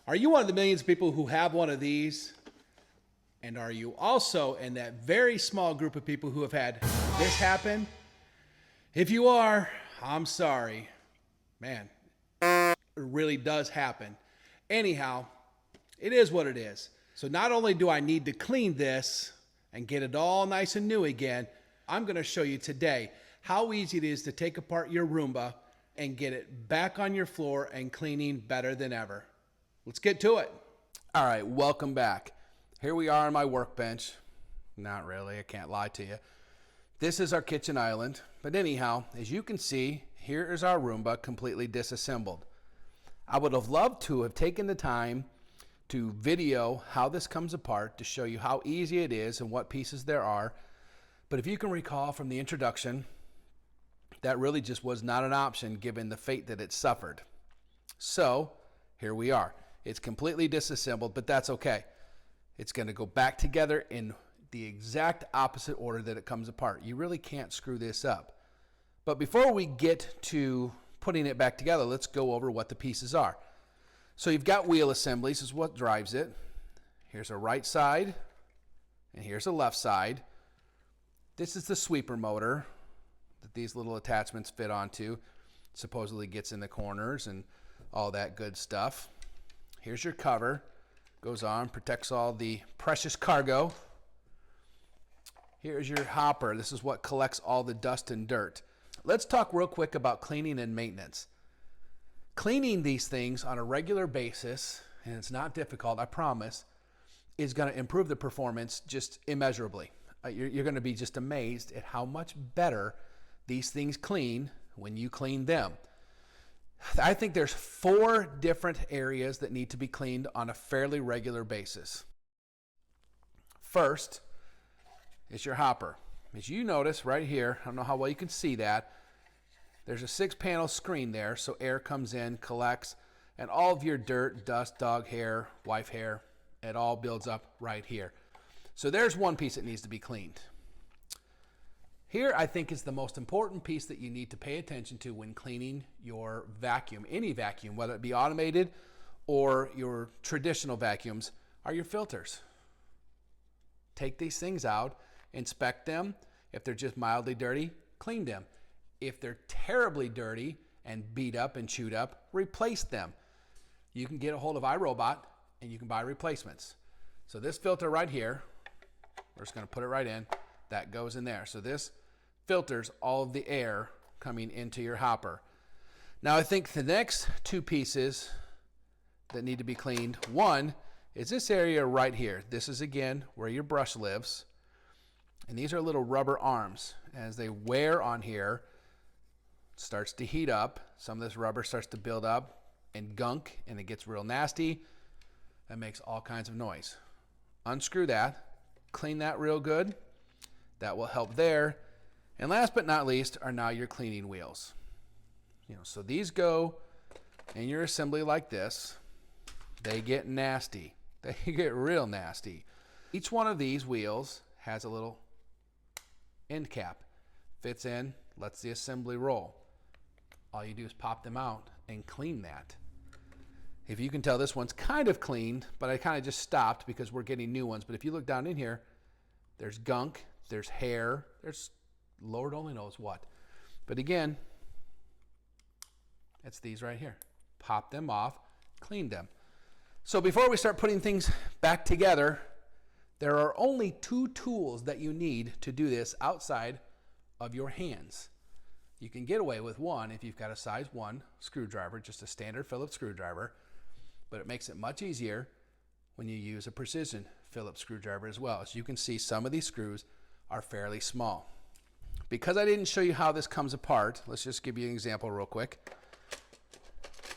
Are you one of the millions of people who have one of these? And are you also in that very small group of people who have had this happen? If you are, I'm sorry. Man, it really does happen. Anyhow, it is what it is. So not only do I need to clean this and get it all nice and new again, I'm going to show you today how easy it is to take apart your Roomba and get it back on your floor and cleaning better than ever. Let's get to it. All right, welcome back. Here we are on my workbench. Not really, I can't lie to you. This is our kitchen island. But anyhow, as you can see, here is our Roomba completely disassembled. I would have loved to have taken the time to video how this comes apart to show you how easy it is and what pieces there are. But if you can recall from the introduction, that really just was not an option given the fate that it suffered. So here we are. It's completely disassembled, but that's okay. It's going to go back together in the exact opposite order that it comes apart. You really can't screw this up. But before we get to putting it back together, let's go over what the pieces are. So you've got wheel assemblies, is what drives it. Here's a right side, and here's a left side. This is the sweeper motor that these little attachments fit onto. Supposedly gets in the corners and all that good stuff. Here's your cover. Goes on, protects all the precious cargo. Here's your hopper. This is what collects all the dust and dirt. Let's talk real quick about cleaning and maintenance. Cleaning these things on a regular basis, and it's not difficult, I promise, is going to improve the performance just immeasurably. You're going to be just amazed at how much better these things clean when you clean them. I think there's 4 different areas that need to be cleaned on a fairly regular basis. First is your hopper. As you notice right here, I don't know how well you can see that, there's a 6-panel screen there, so air comes in, collects, and all of your dirt, dust, dog hair, wife hair, it all builds up right here. So there's one piece that needs to be cleaned. Here, I think, is the most important piece that you need to pay attention to when cleaning your vacuum. Any vacuum, whether it be automated or your traditional vacuums, are your filters. Take these things out, inspect them. If they're just mildly dirty, clean them. If they're terribly dirty and beat up and chewed up, replace them. You can get a hold of iRobot and you can buy replacements. So this filter right here, we're just going to put it right in. That goes in there. So this filters all of the air coming into your hopper. Now I think the next 2 pieces that need to be cleaned, one is this area right here. This is again where your brush lives. And these are little rubber arms. As they wear on here, it starts to heat up. Some of this rubber starts to build up and gunk, and it gets real nasty. That makes all kinds of noise. Unscrew that, clean that real good. That will help there. And last but not least are now your cleaning wheels. So these go in your assembly like this. They get nasty. They get real nasty. Each one of these wheels has a little end cap. Fits in, lets the assembly roll. All you do is pop them out and clean that. If you can tell, this one's kind of cleaned, but I kind of just stopped because we're getting new ones. But if you look down in here, there's gunk, there's hair, there's Lord only knows what. But again, it's these right here. Pop them off, clean them. So before we start putting things back together, there are only 2 tools that you need to do this outside of your hands. You can get away with one if you've got a size 1 screwdriver, just a standard Phillips screwdriver, but it makes it much easier when you use a precision Phillips screwdriver as well. As you can see, some of these screws are fairly small. Because I didn't show you how this comes apart, let's just give you an example real quick.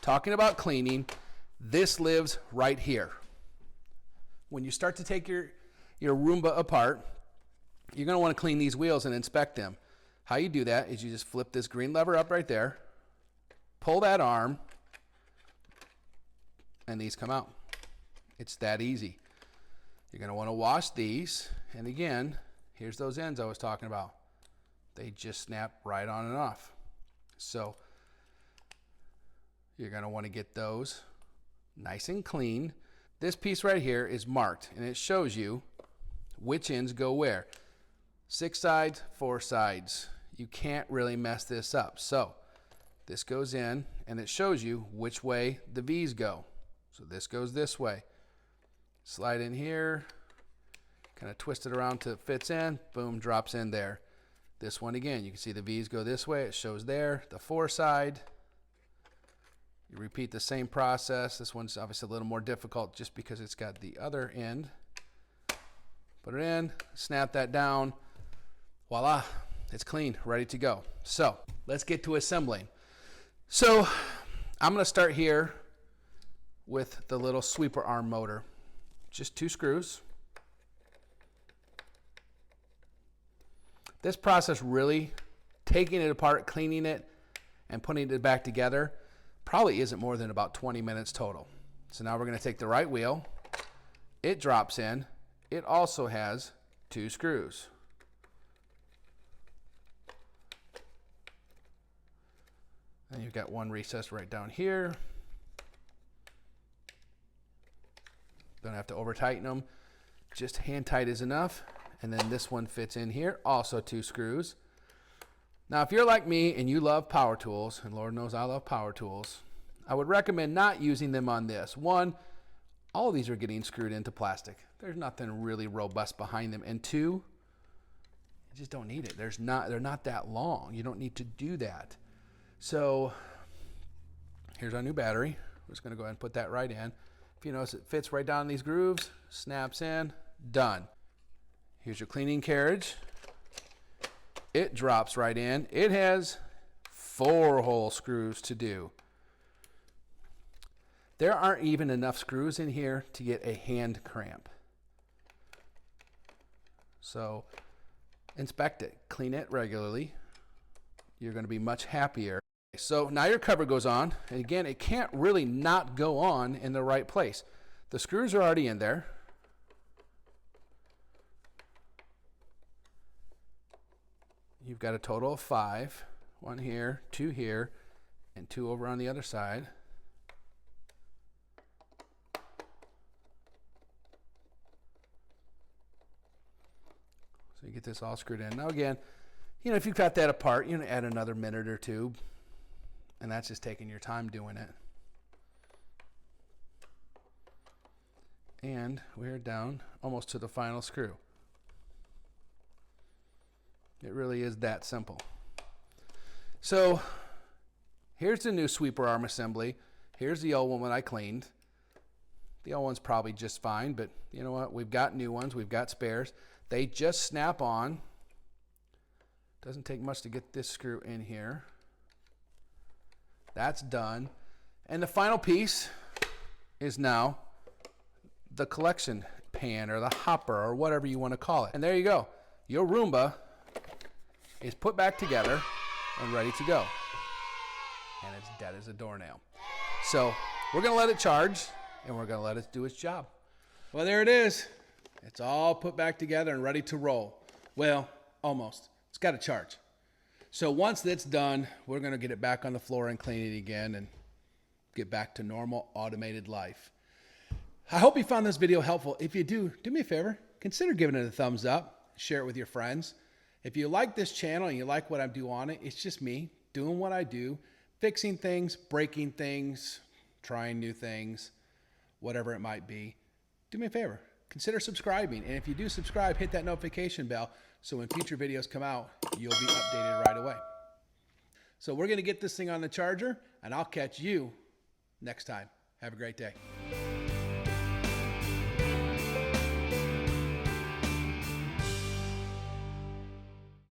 Talking about cleaning, this lives right here. When you start to take your Roomba apart, you're going to want to clean these wheels and inspect them. How you do that is you just flip this green lever up right there, pull that arm, and these come out. It's that easy. You're going to want to wash these, and again, here's those ends I was talking about. They just snap right on and off. So you're going to want to get those nice and clean. This piece right here is marked, and it shows you which ends go where. 6 sides, 4 sides. You can't really mess this up. So this goes in, and it shows you which way the V's go. So this goes this way. Slide in here, kind of twist it around till it fits in, boom, drops in there. This one again, you can see the V's go this way, it shows there, the 4 side. You repeat the same process. This one's obviously a little more difficult just because it's got the other end. Put it in, snap that down, voila, it's clean, ready to go. So let's get to assembling. So I'm going to start here with the little sweeper arm motor. Just 2 screws. This process really, taking it apart, cleaning it, and putting it back together, probably isn't more than about 20 minutes total. So now we're going to take the right wheel. It drops in. It also has 2 screws. And you've got one recessed right down here. Don't have to over tighten them. Just hand tight is enough. And then this one fits in here, also 2 screws. Now, if you're like me and you love power tools, and Lord knows I love power tools, I would recommend not using them on this. One, all of these are getting screwed into plastic. There's nothing really robust behind them. And 2, you just don't need it. They're not that long. You don't need to do that. So here's our new battery. We're just going to go ahead and put that right in. If you notice, it fits right down these grooves, snaps in, done. Here's your cleaning carriage. It drops right in. It has 4 hole screws to do. There aren't even enough screws in here to get a hand cramp. So inspect it, clean it regularly. You're going to be much happier. So now your cover goes on, and again, it can't really not go on in the right place. The screws are already in there. You've got a total of 5. 1 here, 2 here, and 2 over on the other side. So you get this all screwed in. Now again, you know, if you've got that apart, you know, add another minute or 2, and that's just taking your time doing it. And we're down almost to the final screw. It really is that simple. So here's the new sweeper arm assembly. Here's the old one that I cleaned. The old one's probably just fine, but you know what? We've got new ones. We've got spares. They just snap on. Doesn't take much to get this screw in here. That's done. And the final piece is now the collection pan or the hopper or whatever you want to call it. And there you go. Your Roomba is put back together and ready to go. And it's dead as a doornail. So we're going to let it charge, and we're going to let it do its job. Well, there it is. It's all put back together and ready to roll. Well, almost. It's got to charge. So once that's done, we're going to get it back on the floor and clean it again and get back to normal automated life. I hope you found this video helpful. If you do me a favor, consider giving it a thumbs up, share it with your friends. If you like this channel and you like what I do on it, it's just me doing what I do, fixing things, breaking things, trying new things, whatever it might be. Do me a favor, consider subscribing. And if you do subscribe, hit that notification bell so when future videos come out, you'll be updated right away. So we're going to get this thing on the charger, and I'll catch you next time. Have a great day.